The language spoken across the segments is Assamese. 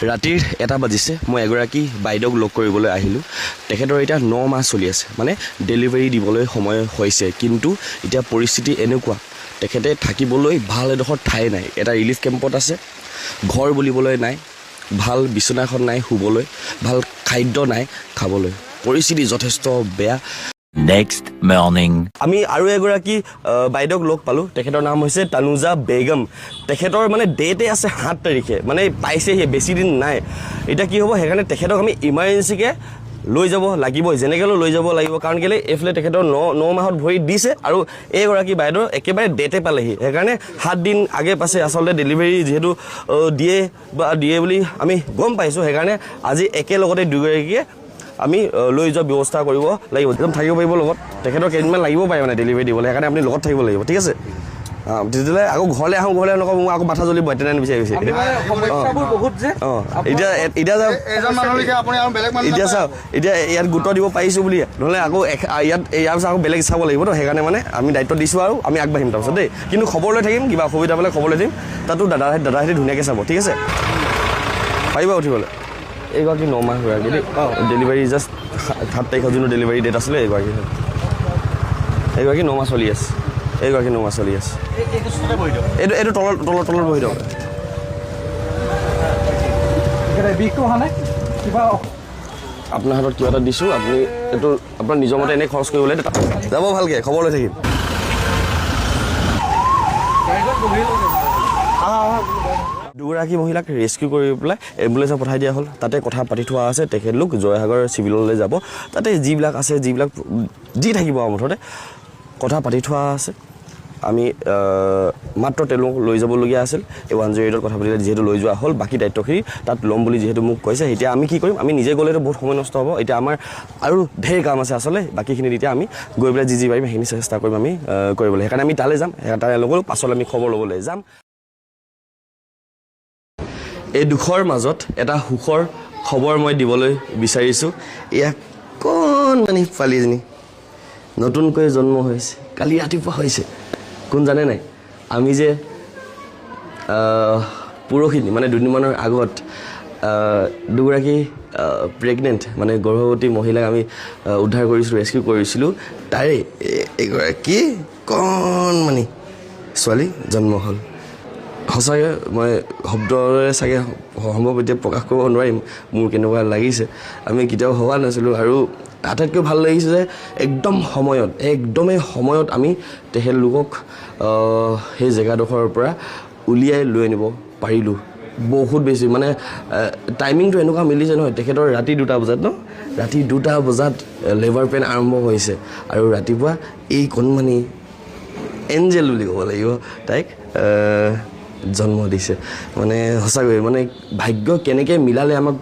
ৰাতিৰ 1টা বাজিছে মই এগৰাকী বাইদেউক লগ কৰিবলৈ আহিলোঁ তেখেতৰ এতিয়া 9 মাহ চলি আছে মানে ডেলিভাৰী দিবলৈ সময় হৈছে কিন্তু এতিয়া পৰিস্থিতি এনেকুৱা তেখেতে থাকিবলৈ ভাল এডোখৰ ঠাই নাই এটা ৰিলিফ কেম্পত আছে ঘৰ বুলিবলৈ নাই ভাল বিছনাখন নাই শুবলৈ ভাল খাদ্য নাই খাবলৈ পৰিস্থিতি যথেষ্ট বেয়া Next morning. আমি আৰু এগৰাকী বাইদেউক লগ পালোঁ তেখেতৰ নাম হৈছে তানুজা বেগম তেখেতৰ মানে ডেটে আছে 7 তাৰিখে মানে পাইছেহি বেছি দিন নাই এতিয়া কি হ'ব সেইকাৰণে তেখেতক আমি ইমাৰ্জেঞ্চিকৈ লৈ যাব লাগিব যেনেকৈ লৈ যাব লাগিব কাৰণ কেলে এইফালে তেখেতৰ 9 মাহত ভৰি দিছে আৰু এইগৰাকী বাইদেউ একেবাৰে ডেটে পালেহি সেইকাৰণে 7 দিন আগে পাছে আচলতে ডেলিভাৰী যিহেতু দিয়ে বুলি আমি গম পাইছোঁ সেইকাৰণে আজি একেলগতে দুগৰাকীয়ে আমি লৈ যোৱা ব্যৱস্থা কৰিব লাগিব একদম থাকিব পাৰিব লগত তেখেতৰ কেইদিনমান লাগিব পাৰে মানে ডেলিভাৰী দিবলৈ সেইকাৰণে আপুনি লগত থাকিব লাগিব ঠিক আছে তেতিয়াহ'লে আকৌ ঘৰলৈ নকওঁ মোৰ আকৌ মাথা জ্বলিব এটেণ্ডেঞ্চ বিচাৰি গৈছে এতিয়া চাওক এতিয়া ইয়াত গুৰুত্ব দিব পাৰিছোঁ বুলি নহ'লে আকৌ ইয়াৰ পিছত আকৌ বেলেগ চাব লাগিব ন সেইকাৰণে মানে আমি দায়িত্ব দিছোঁ আৰু আমি আগবাঢ়িম তাৰপিছত দেই কিন্তু খবৰ লৈ থাকিম কিবা অসুবিধা পালে খবৰ লৈ দিম তাতো দাদাহঁতে ধুনীয়াকৈ চাব ঠিক আছে পাৰিবা উঠিবলৈ এইগৰাকী 9 মাহ গৰাকী দেই ডেলিভাৰী জাষ্ট 7 তাৰিখৰ যোনটো ডেলিভাৰী ডেট আছিলে এইগৰাকী 9 মাহ চলি আছে এইগৰাকী 9 মাহ চলি আছে এইটো তলত বহি দিয়ক আপোনাৰ হাতত কিবা এটা দিছোঁ আপুনি এইটো আপোনাৰ নিজৰ মতে এনেই খৰচ কৰিবলৈ যাব ভালকৈ খবৰ লৈ থাকিম দুগৰাকী মহিলাক ৰেস্কিউ কৰি পেলাই এম্বুলেঞ্চত পঠাই দিয়া হ'ল তাতে কথা পাতি থোৱা আছে তেখেতলোক জয়সাগৰ চিভিললৈ যাব তাতে যিবিলাক আছে যিবিলাক যি থাকিব আৰু মুঠতে কথা পাতি থোৱা আছে আমি মাত্ৰ তেওঁলোকক লৈ যাবলগীয়া আছিল এই 108ত কথা পাতিলে যিহেতু লৈ যোৱা হ'ল বাকী দায়িত্বখিনি তাত ল'ম বুলি যিহেতু মোক কৈছে এতিয়া আমি কি কৰিম আমি নিজে গ'লেতো বহুত সময় নষ্ট হ'ব এতিয়া আমাৰ আৰু ঢেৰ কাম আছে আচলতে বাকীখিনিত এতিয়া আমি গৈ পেলাই যি পাৰিম সেইখিনি চেষ্টা কৰিম আমি কৰিবলৈ সেইকাৰণে আমি তালৈ যাম তালৈ নগ'লেও পাছত আমি খবৰ ল'বলৈ যাম এই দুখৰ মাজত এটা সুখৰ খবৰ মই দিবলৈ বিচাৰিছোঁ এয়া কণমানি পোৱালীজনী নতুনকৈ জন্ম হৈছে কালি ৰাতিপুৱা হৈছে কোন জানে নাই আমি যে পৰহিনি মানে দুদিনমানৰ আগত দুগৰাকী প্ৰেগনেণ্ট মানে গৰ্ভৱতী মহিলাক আমি উদ্ধাৰ কৰিছিলোঁ ৰেস্কিউ কৰিছিলোঁ তাৰে এগৰাকী কণমানি ছোৱালী জন্ম হ'ল সঁচাকৈ মই শব্দৰে চাগে সম্ভৱ এতিয়া প্ৰকাশ কৰিব নোৱাৰিম মোৰ কেনেকুৱা লাগিছে আমি কেতিয়াও ভবা নাছিলোঁ আৰু আটাইতকৈ ভাল লাগিছে যে একদমেই সময়ত আমি তেখেতলোকক সেই জেগাডোখৰৰ পৰা উলিয়াই লৈ আনিব পাৰিলোঁ বহুত বেছি মানে টাইমিংটো এনেকুৱা মিলিছে নহয় তেখেতৰ ৰাতি 2টা বজাত ন ৰাতি 2টা বজাত লেবাৰ পেইন আৰম্ভ হৈছে আৰু ৰাতিপুৱা এই কণমানি এঞ্জেল বুলি ক'ব লাগিব তাইক জন্ম দিছে মানে সঁচাকৈ মানে ভাগ্য কেনেকৈ মিলালে আমাক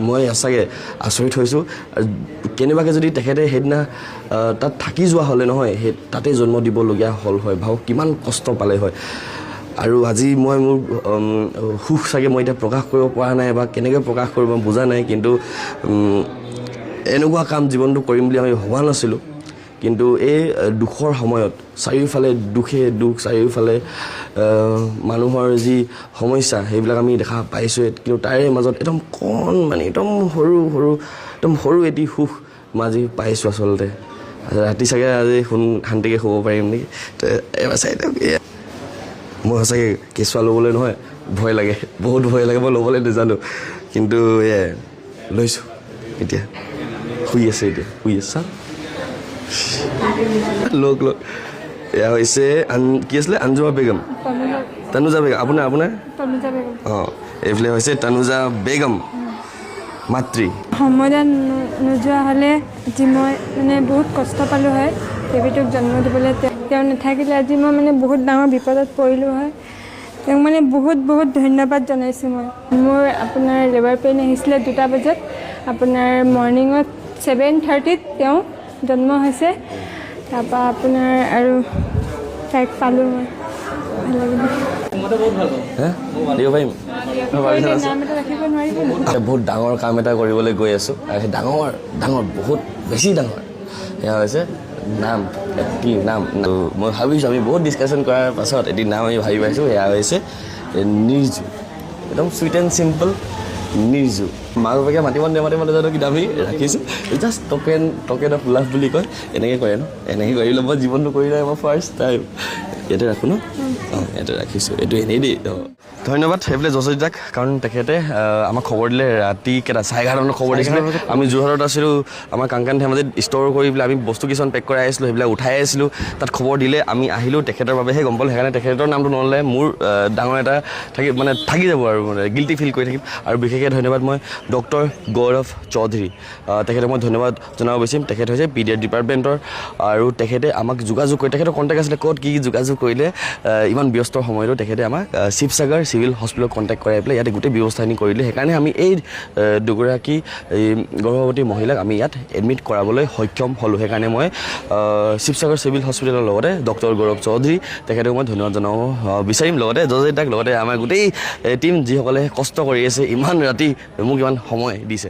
মই সঁচাকৈ আচৰিত হৈছোঁ কেনেবাকৈ যদি তেখেতে সেইদিনা তাত থাকি যোৱা হ'লে নহয় সেই তাতে জন্ম দিবলগীয়া হ'ল হয় ভাবক কিমান কষ্ট পালে হয় আৰু আজি মই মোৰ সুখ চাগে মই এতিয়া প্ৰকাশ কৰিব পৰা নাই বা কেনেকৈ প্ৰকাশ কৰিব বুজা নাই কিন্তু এনেকুৱা কাম জীৱনটো কৰিম বুলি আমি ভবা নাছিলোঁ কিন্তু এই দুখৰ সময়ত চাৰিওফালে দুখ চাৰিওফালে মানুহৰ যি সমস্যা সেইবিলাক আমি দেখা পাইছোঁ কিন্তু তাৰে মাজত একদম কণমানি একদম সৰু এটি সুখ মই আজি পাইছোঁ আচলতে ৰাতি চাগে আজি শান্তিকৈ শুব পাৰিম নেকি এবাৰ চাই দিয়ক মই সঁচাকৈ কেঁচুৱা ল'বলৈ নহয় ভয় লাগে বহুত ভয় লাগে মই ল'বলৈ নাজানো কিন্তু লৈছোঁ এতিয়া শুই আছে লোক এয়া হৈছে কি আছিলে আঞ্জুমা বেগম তানুজা বেগম আপোনাৰ এইফালে হৈছে তানুজা বেগম মাতৃ সমাধান নোযোৱা হ'লে আজি মই মানে বহুত কষ্ট পালোঁ হয় বেবীটোক জন্ম দিবলৈ তেওঁ নাথাকিলে আজি মই মানে বহুত ডাঙৰ বিপদত পৰিলোঁ হয় তেওঁক মানে বহুত ধন্যবাদ জনাইছোঁ মই মোৰ আপোনাৰ লেবাৰ পেইন আহিছিলে 2টা বজাত আপোনাৰ মৰ্ণিঙত 7:30ত তেওঁ জন্ম হৈছে তাৰপৰা আপোনাৰ আৰু তাইক পালোঁ মই ভাল লাগিল বহুত ডাঙৰ কাম এটা কৰিবলৈ গৈ আছোঁ আৰু সেই ডাঙৰ বহুত বেছি ডাঙৰ সেয়া হৈছে নাম কি নাম মই ভাবিছোঁ আমি বহুত ডিছকাশ্যন কৰাৰ পাছত এটি নাম আমি ভাবি পাইছোঁ সেয়া হৈছে নিৰ্জু একদম চুইট এণ্ড চিম্পল নিৰ্জু মাক বাপেকে মাতিব নাজানো কিন্তু আমি ৰাখিছোঁ জাষ্ট টকেন অফ লাভ বুলি কয় এনেকৈ কৰে ন এনেকৈ কৰিলে মই জীৱনটো কৰিলে মই ফাৰ্ষ্ট টাইম ইয়াতে ৰাখোঁ ন অঁ ইয়াতে ৰাখিছোঁ এইটো এনেই দেই ধন্যবাদ সেইফালে যশোৰ দাক কাৰণ তেখেতে আমাক খবৰ দিলে ৰাতি কেইটা 11:30 খবৰ দিছিলে আমি যোৰহাটত আছিলোঁ আমাৰ কাংকান ধেমাজিত ষ্ট'ৰ কৰি পেলাই আমি বস্তু কিছুমান পেক কৰাই আছিলোঁ সেইবিলাক উঠাই আছিলোঁ তাত খবৰ দিলে আমি আহিলোঁ তেখেতৰ বাবেহে গম পালোঁ সেইকাৰণে তেখেতৰ নামটো নল'লে মোৰ ডাঙৰ এটা থাকি যাব আৰু মানে গিল্টি ফিল কৰি থাকিম আৰু বিশেষকৈ ধন্যবাদ মই ডক্টৰ গৌৰৱ চৌধুৰী তেখেতক মই ধন্যবাদ জনাব বিচাৰিম তেখেত হৈছে পিডিয়াৰ ডিপাৰ্টমেণ্টৰ আৰু তেখেতে আমাক যোগাযোগ কৰি তেখেতৰ কণ্টেক্ট আছিলে ক'ত কি যোগাযোগ কৰিলে ইমান ব্যস্ত সময়তো তেখেতে আমাক শিৱসাগৰ চিভিল হস্পিটেলত কণ্টেক্ট কৰাই পেলাই ইয়াতে গোটেই ব্যৱস্থাখিনি কৰিলে সেইকাৰণে আমি এই দুগৰাকী গৰ্ভৱতী মহিলাক আমি ইয়াত এডমিট কৰাবলৈ সক্ষম হ'লোঁ সেইকাৰণে মই শিৱসাগৰ চিভিল হস্পিটেলৰ লগতে ডক্টৰ গৌৰৱ চৌধুৰী তেখেতক মই ধন্যবাদ জনাব বিচাৰিম লগতে যজে তাক লগতে আমাৰ গোটেই টীম যিসকলে কষ্ট কৰি আছে ইমান ৰাতি মোক ইমান সময় দিছে